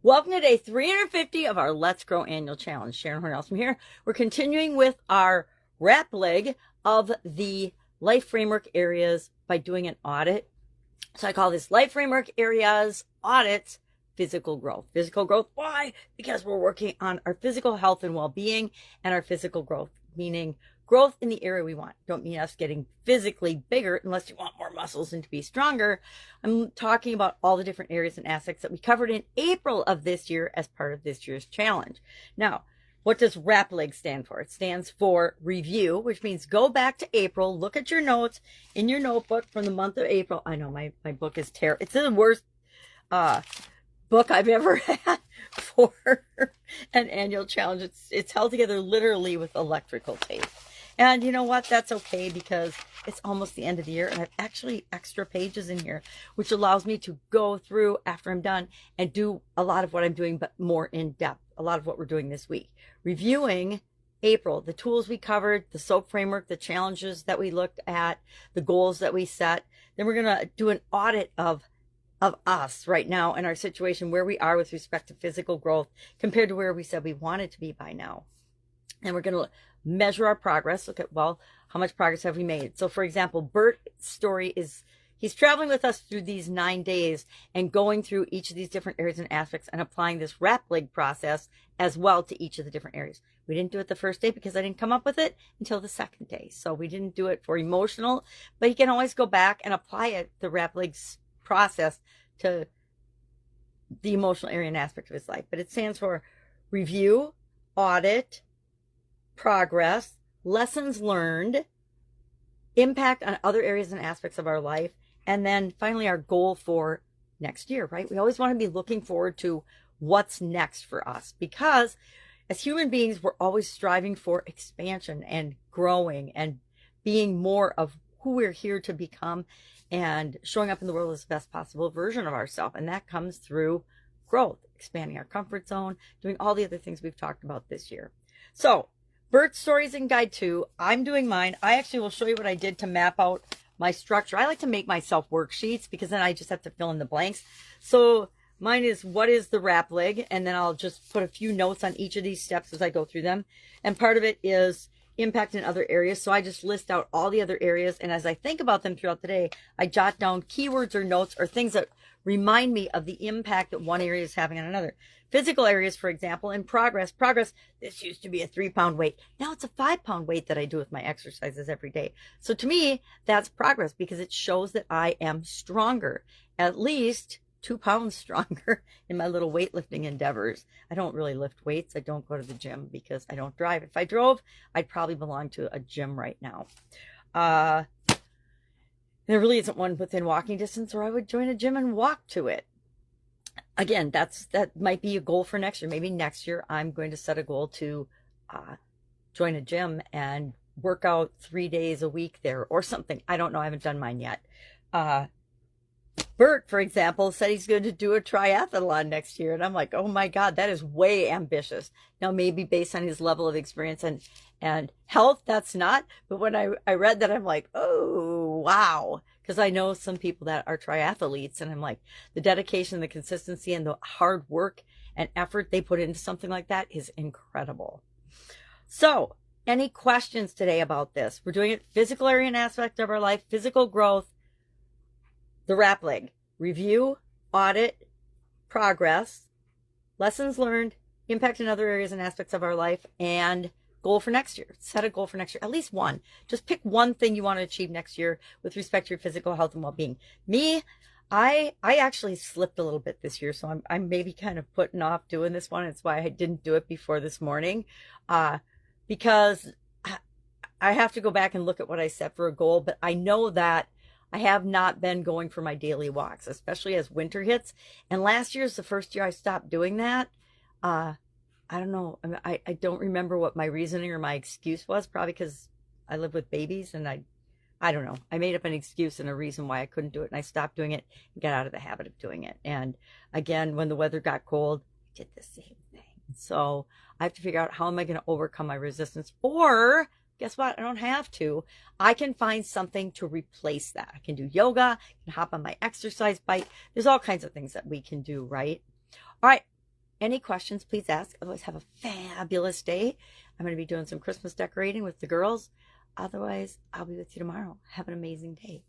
Welcome to day 350 of our Let's Grow annual challenge. Sharon Horne-Ellstrom here. We're continuing with our wrap leg of the life framework areas by doing an audit. So I call this life framework areas audits physical growth. Physical growth, why? Because we're working on our physical health and well-being and our physical growth, meaning growth in the area we want. Don't mean us getting physically bigger unless you want more muscles and to be stronger. I'm talking about all the different areas and aspects that we covered in April of this year as part of this year's challenge. Now, what does wrap leg stand for? It stands for review, which means go back to April, look at your notes in your notebook from the month of April. I know my book is terrible. It's the worst book I've ever had for an annual challenge. It's held together literally with electrical tape. And you know what? That's okay because it's almost the end of the year and I have actually extra pages in here, which allows me to go through after I'm done and do a lot of what I'm doing, but more in depth. A lot of what we're doing this week. Reviewing April, the tools we covered, the SOAP framework, the challenges that we looked at, the goals that we set. Then we're going to do an audit of us right now and our situation, where we are with respect to physical growth compared to where we said we wanted to be by now. And we're going to measure our progress. Look at, well, how much progress have we made? So for example, Bert's story is, he's traveling with us through these 9 days and going through each of these different areas and aspects and applying this wrap leg process as well to each of the different areas. We didn't do it the first day because I didn't come up with it until the second day. So we didn't do it for emotional, but he can always go back and apply it, the wrap legs process, to the emotional area and aspect of his life. But it stands for review, audit, progress, lessons learned, impact on other areas and aspects of our life, and then finally our goal for next year, right? We always want to be looking forward to what's next for us because as human beings, we're always striving for expansion and growing and being more of who we're here to become and showing up in the world as the best possible version of ourselves. And that comes through growth, expanding our comfort zone, doing all the other things we've talked about this year. So Bert's stories in guide 2. I'm doing mine. I actually will show you what I did to map out my structure. I like to make myself worksheets because then I just have to fill in the blanks. So mine is what is the wrap leg, and then I'll just put a few notes on each of these steps as I go through them. And part of it is impact in other areas. So I just list out all the other areas, and as I think about them throughout the day, I jot down keywords or notes or things that remind me of the impact that one area is having on another. Physical areas, for example, and progress. This used to be a 3-pound weight. Now it's a 5-pound weight that I do with my exercises every day. So to me, that's progress because it shows that I am stronger, at least 2 pounds stronger in my little weightlifting endeavors. I don't really lift weights. I don't go to the gym because I don't drive. If I drove, I'd probably belong to a gym right now. There really isn't one within walking distance, or I would join a gym and walk to it. Again, that might be a goal for next year. Maybe next year I'm going to set a goal to join a gym and work out 3 days a week there or something. I don't know. I haven't done mine yet. Bert, for example, said he's going to do a triathlon next year. And I'm like, oh my God, that is way ambitious. Now, maybe based on his level of experience and health, that's not. But when I read that, I'm like, oh, wow. Because I know some people that are triathletes, and I'm like, the dedication, the consistency, and the hard work and effort they put into something like that is incredible. So, any questions today about this? We're doing it physical area and aspect of our life, physical growth, the wrap leg, review, audit, progress, lessons learned, impact in other areas and aspects of our life, and goal for next year. Set a goal for next year, at least one. Just pick one thing you want to achieve next year with respect to your physical health and well-being. Me, I actually slipped a little bit this year, so I'm maybe kind of putting off doing this one. It's why I didn't do it before this morning, because I have to go back and look at what I set for a goal, but I know that I have not been going for my daily walks, especially as winter hits. And last year is the first year I stopped doing that. I don't know. I don't remember what my reasoning or my excuse was, probably because I live with babies and I don't know. I made up an excuse and a reason why I couldn't do it. And I stopped doing it and got out of the habit of doing it. And again, when the weather got cold, I did the same thing. So I have to figure out how am I going to overcome my resistance, or guess what? I don't have to. I can find something to replace that. I can do yoga, I can hop on my exercise bike. There's all kinds of things that we can do, right? All right. Any questions, please ask. Otherwise, have a fabulous day. I'm going to be doing some Christmas decorating with the girls. Otherwise, I'll be with you tomorrow. Have an amazing day.